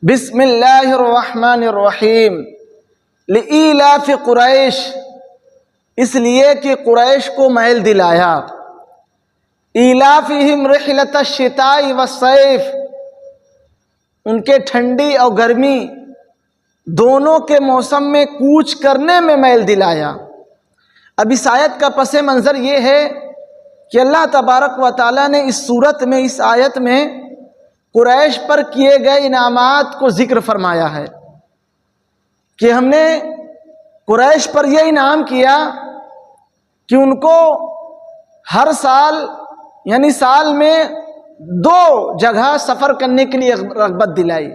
بسم اللہ الرحمن الرحیم لإیلاف قریش، اس لیے کہ قریش کو میل دلایا، ایلافہم رحلۃ الشتاء والصیف، ان کے ٹھنڈی اور گرمی دونوں کے موسم میں کوچ کرنے میں میل دلایا۔ اب اس آیت کا پس منظر یہ ہے کہ اللہ تبارک و تعالیٰ نے اس صورت میں، اس آیت میں قریش پر کیے گئے انعامات کو ذکر فرمایا ہے کہ ہم نے قریش پر یہ انعام کیا کہ ان کو ہر سال یعنی سال میں 2 جگہ سفر کرنے کے لیے رغبت دلائی،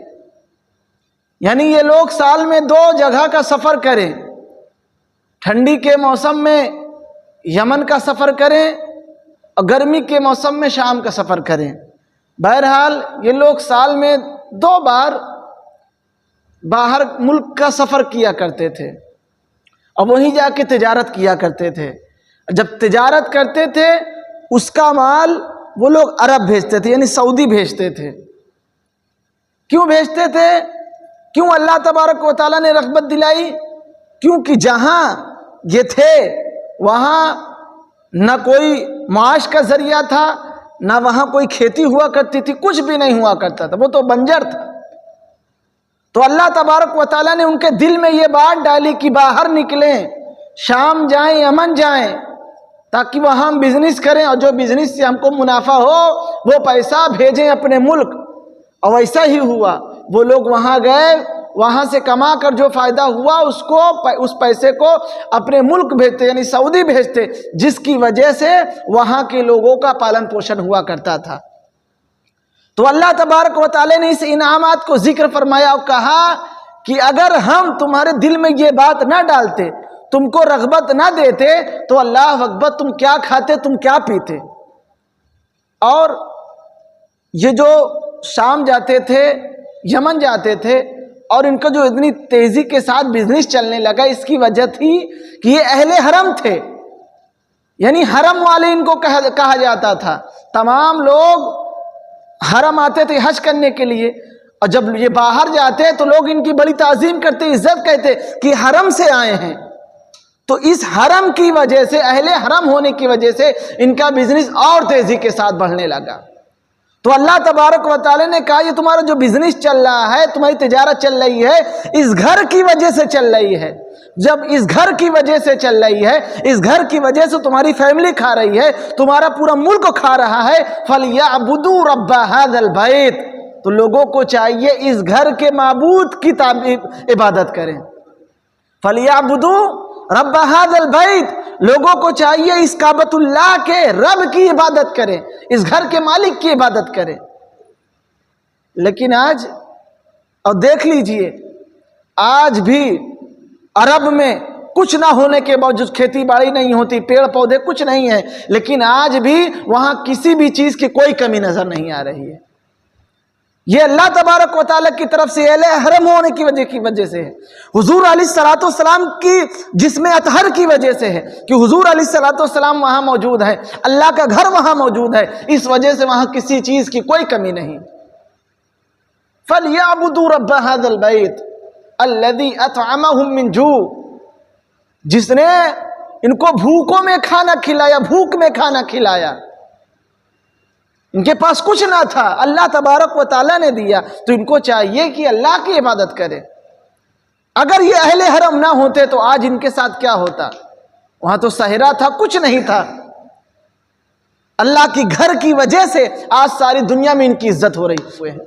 یعنی یہ لوگ سال میں 2 جگہ کا سفر کریں، ٹھنڈی کے موسم میں یمن کا سفر کریں اور گرمی کے موسم میں شام کا سفر کریں۔ بہرحال یہ لوگ سال میں 2 بار باہر ملک کا سفر کیا کرتے تھے اور وہیں جا کے تجارت کیا کرتے تھے۔ جب تجارت کرتے تھے اس کا مال وہ لوگ عرب بھیجتے تھے، یعنی سعودی بھیجتے تھے۔ کیوں بھیجتے تھے؟ کیوں اللہ تبارک و تعالیٰ نے رغبت دلائی؟ کیونکہ جہاں یہ تھے وہاں نہ کوئی معاش کا ذریعہ تھا، نہ وہاں کوئی کھیتی ہوا کرتی تھی، کچھ بھی نہیں ہوا کرتا تھا، وہ تو بنجر تھا۔ تو اللہ تبارک و تعالیٰ نے ان کے دل میں یہ بات ڈالی کہ باہر نکلیں، شام جائیں، یمن جائیں، تاکہ وہاں ہم بزنس کریں اور جو بزنس سے ہم کو منافع ہو وہ پیسہ بھیجیں اپنے ملک۔ اور ویسا ہی ہوا، وہ لوگ وہاں گئے، وہاں سے کما کر جو فائدہ ہوا اس پیسے کو اپنے ملک بھیجتے، یعنی سعودی بھیجتے، جس کی وجہ سے وہاں کے لوگوں کا پالن پوشن ہوا کرتا تھا۔ تو اللہ تبارک و تعالی نے اس انعامات کو ذکر فرمایا اور کہا کہ اگر ہم تمہارے دل میں یہ بات نہ ڈالتے، تم کو رغبت نہ دیتے، تو اللہ اکبر تم کیا کھاتے، تم کیا پیتے۔ اور یہ جو شام جاتے تھے، یمن جاتے تھے، اور ان کا جو اتنی تیزی کے ساتھ بزنس چلنے لگا، اس کی وجہ تھی کہ یہ اہل حرم تھے، یعنی حرم والے ان کو کہا جاتا تھا۔ تمام لوگ حرم آتے تھے حج کرنے کے لیے، اور جب یہ باہر جاتے تو لوگ ان کی بڑی تعظیم کرتے، عزت کہتے کہ حرم سے آئے ہیں۔ تو اس حرم کی وجہ سے، اہل حرم ہونے کی وجہ سے ان کا بزنس اور تیزی کے ساتھ بڑھنے لگا۔ تو اللہ تبارک و تعالی نے کہا یہ تمہارا جو بزنس چل رہا ہے، تمہاری تجارت چل رہی ہے، اس گھر کی وجہ سے چل رہی ہے۔ جب اس گھر کی وجہ سے چل رہی ہے، اس گھر کی وجہ سے تمہاری فیملی کھا رہی ہے، تمہارا پورا ملک کھا رہا ہے، فَلْيَعْبُدُوا رَبَّ هَذَا الْبَيْتِ، تو لوگوں کو چاہیے اس گھر کے معبود کی عبادت کریں۔ فَلْيَعْبُدُوا رب هذا البیت، لوگوں کو چاہیے اس کعبۃ اللہ کے رب کی عبادت کریں، اس گھر کے مالک کی عبادت کریں۔ لیکن آج، اور دیکھ لیجئے، آج بھی عرب میں کچھ نہ ہونے کے باوجود، کھیتی باڑی نہیں ہوتی، پیڑ پودے کچھ نہیں ہے، لیکن آج بھی وہاں کسی بھی چیز کی کوئی کمی نظر نہیں آ رہی ہے۔ یہ اللہ تبارک و تعالیٰ کی طرف سے اہل حرم ہونے کی وجہ سے ہے، حضور علیہ السلام کی جسم اطہر کی وجہ سے ہے کہ حضور علیہ السلام وہاں موجود ہے، اللہ کا گھر وہاں موجود ہے، اس وجہ سے وہاں کسی چیز کی کوئی کمی نہیں۔ فَلْيَعْبُدُوا رَبَّ هَذَا الْبَيْتِ الَّذِي أَطْعَمَهُم مِّن جُوعٍ، جس نے ان کو بھوکوں میں کھانا کھلایا، بھوک میں کھانا کھلایا۔ ان کے پاس کچھ نہ تھا، اللہ تبارک و تعالیٰ نے دیا، تو ان کو چاہیے کہ اللہ کی عبادت کرے۔ اگر یہ اہل حرم نہ ہوتے تو آج ان کے ساتھ کیا ہوتا؟ وہاں تو صحرا تھا، کچھ نہیں تھا۔ اللہ کی گھر کی وجہ سے آج ساری دنیا میں ان کی عزت ہو رہی ہوئے ہیں۔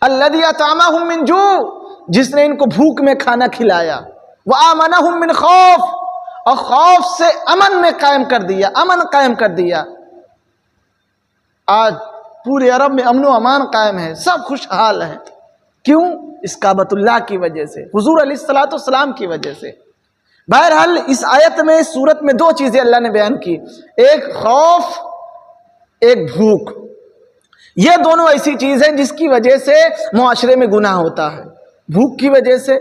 الذی اطعمہم من جوع، جس نے ان کو بھوک میں کھانا کھلایا، وآمنہم من خوف، اور خوف سے امن میں قائم کر دیا، امن قائم کر دیا۔ آج پورے عرب میں امن و امان قائم ہے، سب خوشحال ہیں۔ کیوں؟ اس کعبۃ اللہ کی وجہ سے، حضور علیہ السلام کی وجہ سے۔ بہرحال اس آیت میں، اس صورت میں 2 چیزیں اللہ نے بیان کی، ایک خوف، ایک بھوک۔ یہ دونوں ایسی چیز ہیں جس کی وجہ سے معاشرے میں گناہ ہوتا ہے۔ بھوک کی وجہ سے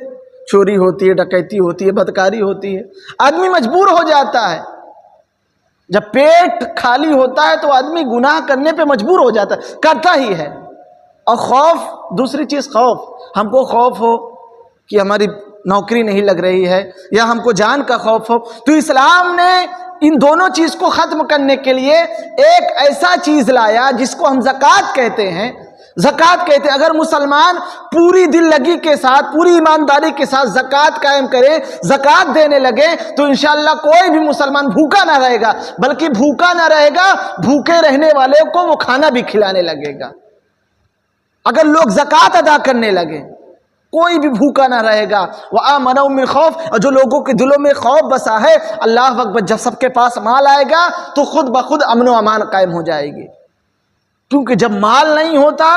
چوری ہوتی ہے، ڈکیتی ہوتی ہے، بدکاری ہوتی ہے، آدمی مجبور ہو جاتا ہے۔ جب پیٹ خالی ہوتا ہے تو آدمی گناہ کرنے پہ مجبور ہو جاتا ہے، کرتا ہی ہے۔ اور خوف دوسری چیز، خوف، ہم کو خوف ہو کہ ہماری نوکری نہیں لگ رہی ہے یا ہم کو جان کا خوف ہو، تو اسلام نے ان دونوں چیز کو ختم کرنے کے لیے ایک ایسا چیز لایا جس کو ہم زکوٰۃ کہتے ہیں۔ زکوٰۃ کہتے ہیں اگر مسلمان پوری دل لگی کے ساتھ، پوری ایمانداری کے ساتھ زکوٰۃ قائم کرے، زکوٰۃ دینے لگے، تو انشاءاللہ کوئی بھی مسلمان بھوکا نہ رہے گا، بلکہ بھوکا نہ رہے گا، بھوکے رہنے والے کو وہ کھانا بھی کھلانے لگے گا۔ اگر لوگ زکوٰۃ ادا کرنے لگے، کوئی بھی بھوکا نہ رہے گا۔ وَآمَنُوا مِنْ خَوْفٍ، اور جو لوگوں کے دلوں میں خوف بسا ہے، اللہ اکبر، جب سب کے پاس مال آئے گا تو خود بخود امن و امان قائم ہو جائے گی، کیونکہ جب مال نہیں ہوتا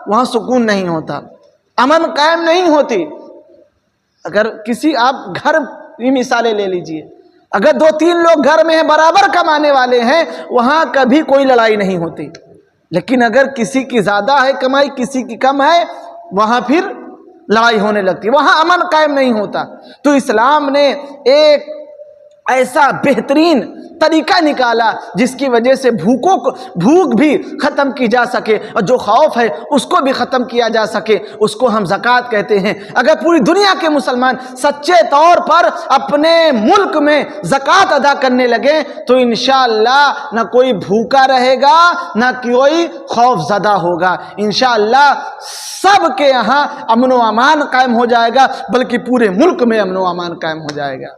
وہاں سکون نہیں ہوتا، امن قائم نہیں ہوتی۔ اگر کسی آپ گھر کی مثالیں لے لیجئے، اگر 2-3 لوگ گھر میں ہیں، برابر کمانے والے ہیں، وہاں کبھی کوئی لڑائی نہیں ہوتی۔ لیکن اگر کسی کی زیادہ ہے کمائی، کسی کی کم ہے، وہاں پھر لڑائی ہونے لگتی، وہاں امن قائم نہیں ہوتا۔ تو اسلام نے ایک ایسا بہترین طریقہ نکالا جس کی وجہ سے بھوک بھی ختم کی جا سکے، اور جو خوف ہے اس کو بھی ختم کیا جا سکے، اس کو ہم زکوٰۃ کہتے ہیں۔ اگر پوری دنیا کے مسلمان سچے طور پر اپنے ملک میں زکوٰۃ ادا کرنے لگے تو انشاءاللہ نہ کوئی بھوکا رہے گا، نہ کوئی خوف زدہ ہوگا، انشاءاللہ سب کے یہاں امن و امان قائم ہو جائے گا، بلکہ پورے ملک میں امن و امان قائم ہو جائے گا۔